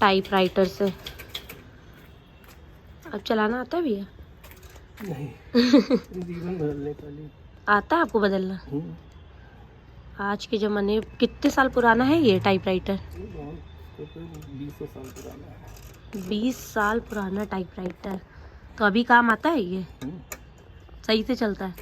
Typewriter से। अब चलाना आता है भैया? नहीं जीवन बदलने का लिए आता है आपको बदलना? आज के ज़माने, कितने साल पुराना है ये टाइपराइटर? 20 साल पुराना है। 20 साल पुराना टाइपराइटर। तो अभी काम आता है ये? सही से चलता है?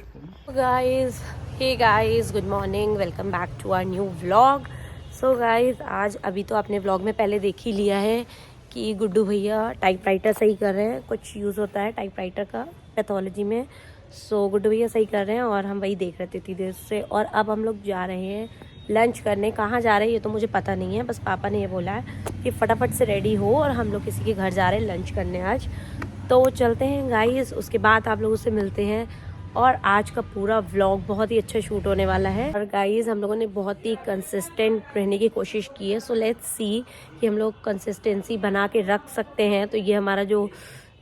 Guys, hey guys, good morning, welcome back to our new vlog. So guys, आज अभी तो आपने व्लॉग में पहले देख ही लिया है कि गुड्डू भैया टाइपराइटर सही कर रहे हैं। कुछ यूज़ होता है टाइपराइटर का पैथोलॉजी में, सो गुड्डू भैया सही कर रहे हैं और हम वही देख रहे थे इतनी देर से। और अब हम लोग जा रहे हैं लंच करने। कहाँ जा रहे हैं ये तो मुझे पता नहीं है, बस पापा ने ये बोला है कि फटाफट से रेडी हो और हम लोग किसी के घर जा रहे हैं लंच करने आज। तो चलते हैं गाइस, उसके बाद आप लोगों से मिलते हैं। और आज का पूरा व्लॉग बहुत ही अच्छा शूट होने वाला है। और गाइस, हम लोगों ने बहुत ही कंसिस्टेंट रहने की कोशिश की है। सो लेट्स सी कि हम लोग कंसिस्टेंसी बना के रख सकते हैं तो ये हमारा जो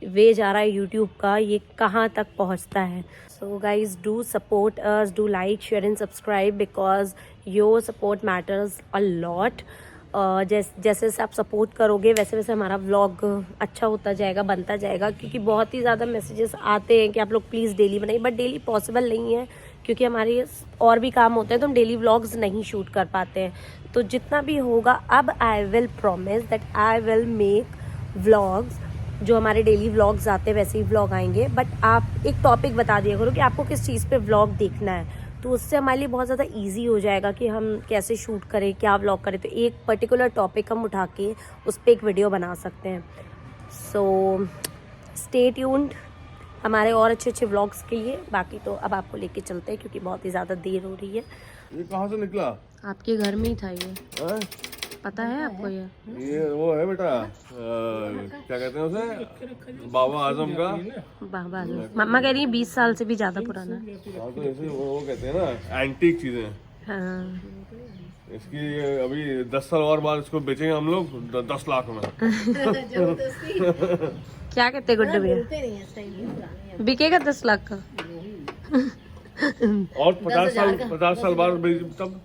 वे जा रहा है यूट्यूब का, ये कहाँ तक पहुँचता है। So guys, do support us, do like, share and subscribe because your support matters a lot. जैसे जैसे आप सपोर्ट करोगे वैसे वैसे हमारा व्लॉग अच्छा होता जाएगा, बनता जाएगा। क्योंकि बहुत ही ज़्यादा मैसेजेस आते हैं कि आप लोग प्लीज़ डेली बनाइए, बट डेली पॉसिबल नहीं है क्योंकि हमारे और भी काम होते हैं तो हम डेली व्लॉग्स नहीं शूट कर पाते हैं। तो जितना भी होगा, अब I will promise that I will make vlogs, जो हमारे डेली व्लॉग्स आते हैं वैसे ही व्लॉग आएंगे। बट आप एक टॉपिक बता दिया करो कि आपको किस चीज़ पे व्लॉग देखना है, तो उससे हमारे लिए बहुत ज़्यादा इजी हो जाएगा कि हम कैसे शूट करें, क्या व्लॉग करें। तो एक पर्टिकुलर टॉपिक हम उठा के उस पर एक वीडियो बना सकते हैं। सो स्टे ट्यून्ड हमारे और अच्छे अच्छे व्लॉग्स के लिए। बाकी तो अब आपको लेके चलते हैं क्योंकि बहुत ही ज़्यादा देर हो रही है। ये कहाँ से निकला? आपके घर में ही था ये, है? पता है आपको? ये वो है बेटा, क्या कहते हैं उसे, बाबा आजम का। बाबा मम्मा कह रही है 20 साल से भी ज़्यादा पुराना। हाँ, तो ऐसे वो कहते हैं ना एंटीक चीजें। हाँ, इसकी अभी 10 साल और बाद इसको बेचेंगे हम लोग 10 लाख में। क्या कहते हैं गुड्डू भैया? बिकेगा 10 लाख का? और 50 साल बाद तब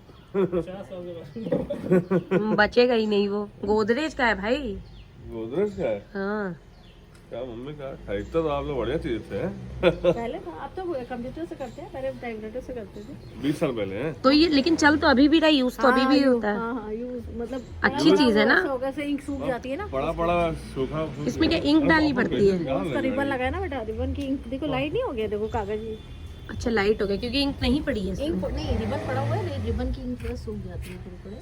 बचेगा ही नहीं वो। गोदरेज का है भाई। गोदरेज का है? हाँ। क्या मम्मी का खरीदता तो आप लोग बढ़िया चीज थे। पहले तो आप तो कंप्यूटर से करते हैं, पहले टाइपराइटर से करते थे 20 साल पहले हैं। तो ये लेकिन चल तो अभी भी रहा, यूज तो अभी भी होता है। हाँ, यूज मतलब अच्छी चीज है ना। से इंक सूख जाती है ना। बड़ा सूखा। इसमें क्या इंक डालनी पड़ती है? उसका रिबन लगाया ना बेटा, रिबन की इंक देखो लाइट नहीं हो गया, देखो कागज ही। अच्छा, लाइट हो गया क्योंकि इंक नहीं पड़ी है इसमें। इंक नहीं, रिबन पड़ा हुआ है, रिबन की इंक सूख जाती है थोड़ी,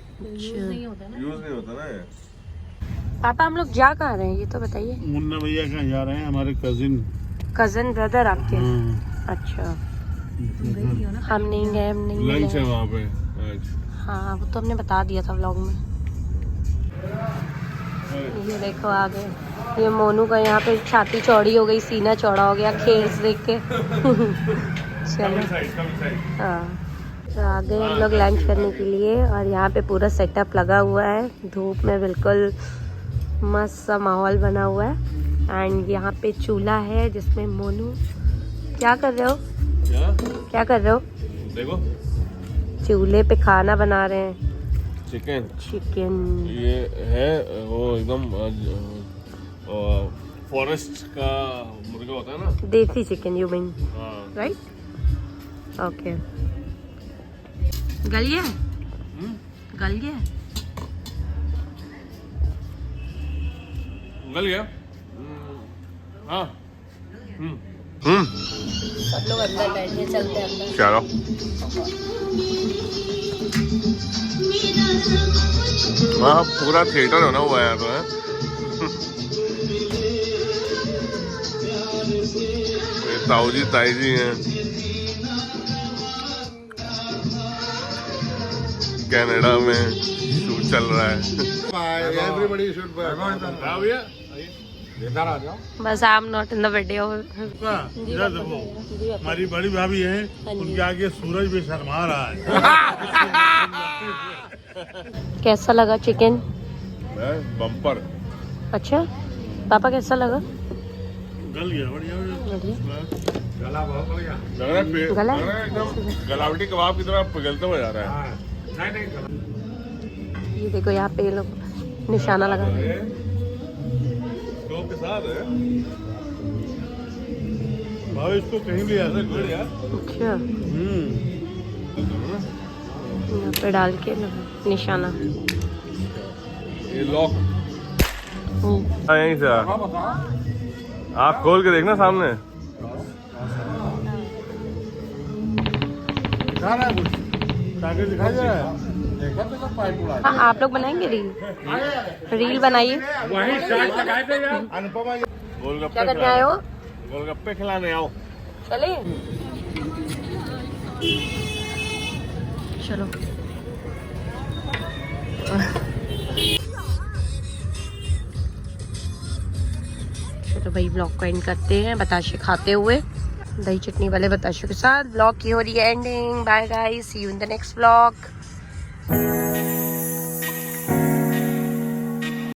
यूज नहीं होता ना। यूज नहीं होता ना ये। पापा, हम लोग जा कहाँ रहे हैं ये तो बताइए। मुन्ना भैया कहाँ जा रहे हैं? हमारे कजन ब्रदर आपके? अच्छा, हम नहीं गए, हम नहीं लंच है गए। वहाँ पे आज। हाँ, वो तो हमने बता दिया था व्लॉग में। ये देखो आ गए। ये मोनू का यहाँ पे छाती चौड़ी हो गई, सीना चौड़ा हो गया खेल देख के। चलो, हाँ, तो आ गए हम लोग लंच करने के लिए। और यहाँ पे पूरा सेटअप लगा हुआ है, धूप में बिल्कुल मस्त सा माहौल बना हुआ है। एंड यहाँ पे चूल्हा है जिसमें मोनू क्या कर रहे हो? क्या कर रहे हो? देखो चूल्हे पे खाना बना रहे हैं। चिकन ये है, वो एकदम फॉरेस्ट का मुर्गा होता है ना, देसी चिकन यू मीन, हाँ। राइट? ओके। गल गया? गल गया? गल गया? हाँ। सब लोग अंदर बैठे, चलते अंदर। चलो। वहाँ पूरा थिएटर होना हुआ है तो है। ताऊ जी ताई जी हैं, कनाडा में शूट चल रहा है। एवरीबॉडी शुड भैया इधर आ जाओ। बस I am not in the video. इधर देखो, हमारी बड़ी भाभी है, उनके आगे सूरज भी शर्मा रहा है। कैसा लगा चिकन? बम्पर। अच्छा पापा, कैसा लगा? गल गया, बढ़िया गला बहुत बढ़िया। लग रहा है गला? एकदम गलावटी कबाब की तरह पिघलते हुए जा रहा है। ये देखो यहाँ पे ये लोग निशाना लगा रहे हैं। साथ है। भाई इसको कहीं भी ऐसे कर यार। अच्छा, यहाँ पे डाल के निशाना। ये लॉक यहीं से आप खोल के देखना सामने। दिखा रहा है कुछ ताकि दिखाई दे रहा है। देखा तो सब पाइप उड़ा हाँ, आप लोग बनाएंगे रील बनाइए। वही स्टार्ट लगाए थे यार। अनुपमा गोलगप्पे क्या करने आए हो? गोलगप्पे खिलाने आओ। चले चलो। चलो भाई, ब्लॉग को एंड करते हैं बताशे खाते हुए, दही चटनी वाले बताशे के साथ। ब्लॉग की हो रही है ending. Bye guys, see you in the next blog.